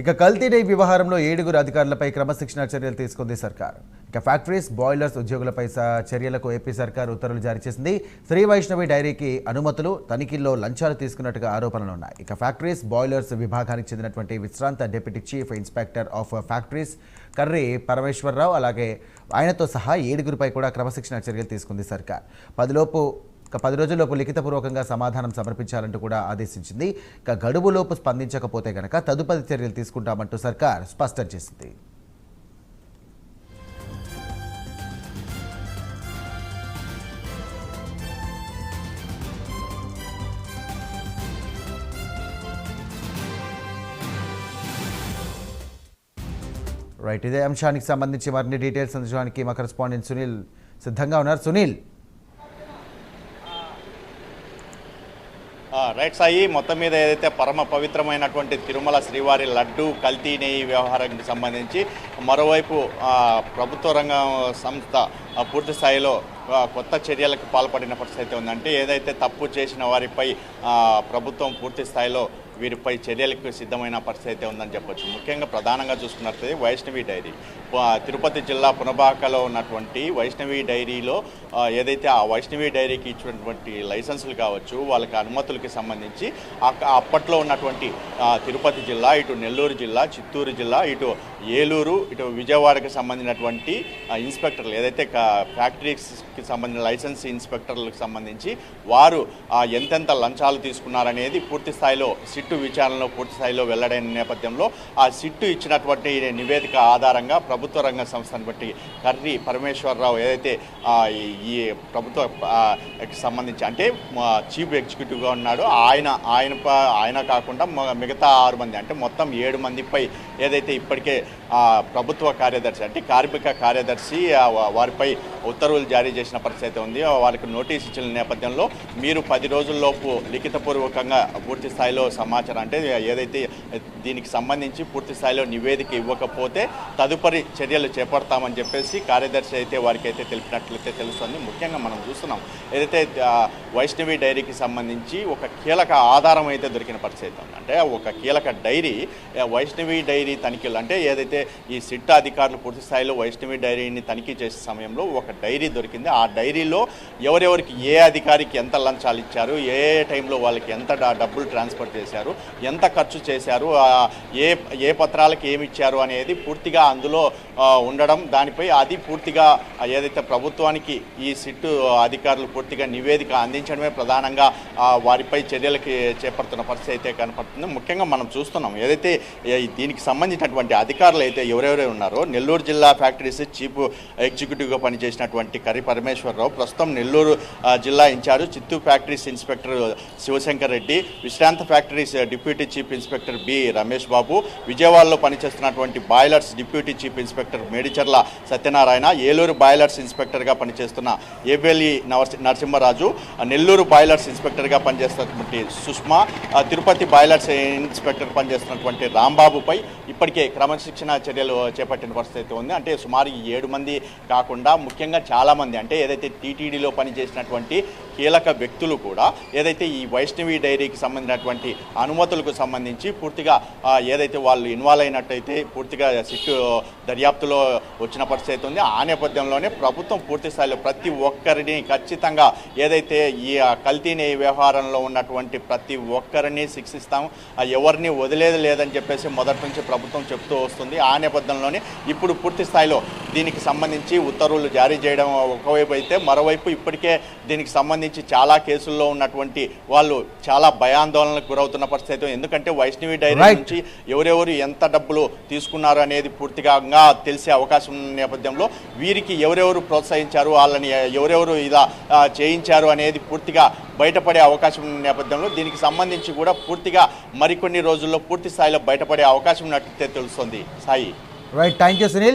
ఇక కల్తీ నెయ్యి వ్యవహారంలో 7 అధికారులపై క్రమశిక్షణ చర్యలు తీసుకుంది సర్కార్. ఇక ఫ్యాక్టరీస్, బాయిలర్స్ ఉద్యోగులపై చర్యలకు ఏపీ సర్కార్ ఉత్తర్వులు జారీ చేసింది. శ్రీ వైష్ణవి డైరీకి అనుమతులు, తనిఖీల్లో లంచాలు తీసుకున్నట్టుగా ఆరోపణలు ఉన్నాయి. ఇక ఫ్యాక్టరీస్, బాయిలర్స్ విభాగానికి చెందినటువంటి విశ్రాంత deputy chief inspector of factories Karri Parameswararao, అలాగే ఆయనతో సహా 7 కూడా క్రమశిక్షణ చర్యలు తీసుకుంది సర్కార్. 10 రోజుల్లోపు లిఖితపూర్వకంగా సమాధానం సమర్పించాలంటూ కూడా ఆదేశించింది. ఇక గడువులోపు స్పందించకపోతే గనక తదుపరి చర్యలు తీసుకుంటామంటూ సర్కార్ స్పష్టం చేసింది. రైట్, ఇదే అంశానికి సంబంధించి మరిన్ని డీటెయిల్స్ అందించడానికి మా కరెస్పాండెంట్ సునీల్ సిద్ధంగా ఉన్నారు. సునీల్. రైట్ సాయి, మొత్తం మీద ఏదైతే పరమ పవిత్రమైనటువంటి తిరుమల శ్రీవారి లడ్డు కల్తీ నెయ్యి వ్యవహారానికి సంబంధించి మరోవైపు ప్రభుత్వ రంగ సంస్థ పూర్తి స్థాయిలో కొత్త చర్యలకు పాల్పడిన పరిస్థితి ఉందంటే ఏదైతే తప్పు చేసిన వారిపై ప్రభుత్వం పూర్తి స్థాయిలో వీరిపై చర్యలకు సిద్ధమైన పరిస్థితి ఉందని చెప్పొచ్చు. ముఖ్యంగా ప్రధానంగా చూసుకున్నట్లయితే వైష్ణవి డైరీ, తిరుపతి జిల్లా పునబాకలో ఉన్నటువంటి వైష్ణవి డైరీలో ఏదైతే ఆ వైష్ణవి డైరీకి ఇచ్చినటువంటి లైసెన్సులు కావచ్చు, వాళ్ళకి అనుమతులకి సంబంధించి అప్పట్లో ఉన్నటువంటి తిరుపతి జిల్లా, ఇటు నెల్లూరు జిల్లా, చిత్తూరు జిల్లా, ఇటు ఏలూరు, ఇటు విజయవాడకి సంబంధించినటువంటి ఇన్స్పెక్టర్లు ఏదైతే ఫ్యాక్టరీస్కి సంబంధించిన లైసెన్స్ ఇన్స్పెక్టర్లకు సంబంధించి వారు ఎంతెంత లంచాలు తీసుకున్నారనేది పూర్తి స్థాయిలో సిట్టు విచారణలో పూర్తి స్థాయిలో వెల్లడైన నేపథ్యంలో ఆ సిట్టు ఇచ్చినటువంటి నివేదిక ఆధారంగా ప్రభుత్వ రంగ సంస్థను బట్టి కర్రి పరమేశ్వరరావు ఏదైతే ఈ ప్రభుత్వకి సంబంధించి అంటే చీఫ్ ఎగ్జిక్యూటివ్గా ఉన్నాడో ఆయన కాకుండా మిగతా 6 మంది అంటే మొత్తం 7 మందిపై ఏదైతే ఇప్పటికే ప్రభుత్వ కార్యదర్శి అంటే కార్మిక కార్యదర్శి వారిపై ఉత్తర్వులు జారీ చేసిన పరిస్థితి ఉంది. వారికి నోటీస్ ఇచ్చిన నేపథ్యంలో మీరు 10 రోజుల్లోపు లిఖితపూర్వకంగా పూర్తి స్థాయిలో సమాచారం అంటే ఏదైతే దీనికి సంబంధించి పూర్తి స్థాయిలో నివేదిక ఇవ్వకపోతే తదుపరి చర్యలు చేపడతామని చెప్పేసి కార్యదర్శి అయితే వారికి అయితే తెలిపినట్లయితే తెలుస్తుంది. ముఖ్యంగా మనం చూస్తున్నాం ఏదైతే వైష్ణవి డైరీకి సంబంధించి ఒక కీలక ఆధారం అయితే దొరికిన పరిస్థితి ఉంది. అంటే ఒక కీలక డైరీ వైష్ణవి డైరీ తనిఖీలు అంటే ఏదైతే ఈ సిట్ అధికారులు పూర్తి స్థాయిలో వైష్ణవి డైరీని తనిఖీ చేసే సమయంలో ఒక డైరీ దొరికింది. ఆ డైరీలో ఎవరెవరికి ఏ అధికారికి ఎంత లంచాలు ఇచ్చారు, ఏ టైంలో వాళ్ళకి ఎంత డబ్బులు ట్రాన్స్ఫర్ చేశారు, ఎంత ఖర్చు చేశారు, ఏ పత్రాలకు ఏమి ఇచ్చారు అనేది పూర్తిగా అందులో ఉండడం, దానిపై అది పూర్తిగా ఏదైతే ప్రభుత్వానికి ఈ సిట్టు అధికారులు పూర్తిగా నివేదిక అందించడమే ప్రధానంగా వారిపై చర్యలకి చేపడుతున్న పరిస్థితి అయితే కనపడుతుంది. ముఖ్యంగా మనం చూస్తున్నాం ఏదైతే దీనికి సంబంధించినటువంటి అధికారులు అయితే ఎవరెవరే ఉన్నారో నెల్లూరు జిల్లా ఫ్యాక్టరీస్ చీఫ్ ఎగ్జిక్యూటివ్గా పనిచేసినటువంటి కర్రి పరమేశ్వరరావు, ప్రస్తుతం నెల్లూరు జిల్లా incharge, Chittoor factories inspector Sivashankar Reddy, విశ్రాంత factories deputy chief inspector B Ramesh Babu, విజయవాడలో పనిచేస్తున్నటువంటి boilers deputy chief inspector Medicharla Satyanarayana, Eluru boilers ఇన్స్పెక్టర్గా పనిచేస్తున్న ఏబెల్లి నరసింహరాజు, నెల్లూరు బాయిలర్స్ ఇన్స్పెక్టర్గా పనిచేస్తున్నటువంటి సుష్మా, తిరుపతి బాయిలర్స్ ఇన్స్పెక్టర్ పనిచేస్తున్నటువంటి రాంబాబుపై ఇప్పటికే క్రమశిక్షణ చర్యలు చేపట్టిన పరిస్థితి ఉంది. అంటే సుమారు 7 మంది కాకుండా ముఖ్యంగా చాలామంది అంటే ఏదైతే టీటీడీలో పనిచేసినటువంటి కీలక వ్యక్తులు కూడా ఏదైతే ఈ వైష్ణవి డైరీకి సంబంధించినటువంటి అనుమతులకు సంబంధించి పూర్తిగా ఏదైతే వాళ్ళు ఇన్వాల్వ్ అయినట్టయితే పూర్తిగా సిట్టు దర్యాప్తులో వచ్చిన పరిస్థితి ఉంది. ఆ నేపథ్యంలోనే ప్రభుత్వం పూర్తి స్థాయిలో ప్రతి ఒక్కరిని ఖచ్చితంగా ఏదైతే ఈ కల్తీ నెయ్యి వ్యవహారంలో ఉన్నటువంటి ప్రతి ఒక్కరిని శిక్షిస్తాం, ఎవరిని వదిలేది లేదని చెప్పేసి మొదటి నుంచి ప్రభుత్వం చెప్తూ వస్తుంది. ఆ నేపథ్యంలోనే ఇప్పుడు పూర్తి స్థాయిలో దీనికి సంబంధించి ఉత్తర్వులు జారీ చేయడం ఒకవైపు అయితే, మరోవైపు ఇప్పటికే దీనికి సంబంధించి చాలా కేసుల్లో ఉన్నటువంటి వాళ్ళు చాలా భయాందోళనకు గురవుతున్న పరిస్థితి. ఎందుకంటే వైష్ణవి డైరీ నుంచి ఎవరెవరు ఎంత డబ్బులు తీసుకున్నారు అనేది పూర్తిగా తెలిసే అవకాశం ఉన్న నేపథ్యంలో వీరికి ఎవరెవరు ప్రోత్సహించారు, వాళ్ళని ఎవరెవరు ఇలా చేయించారు అనేది పూర్తిగా బయటపడే అవకాశం ఉన్న నేపథ్యంలో దీనికి సంబంధించి కూడా పూర్తిగా మరికొన్ని రోజుల్లో పూర్తి స్థాయిలో బయటపడే అవకాశం ఉన్నట్లయితే తెలుస్తుంది. Sai. Right, thank you Sunil.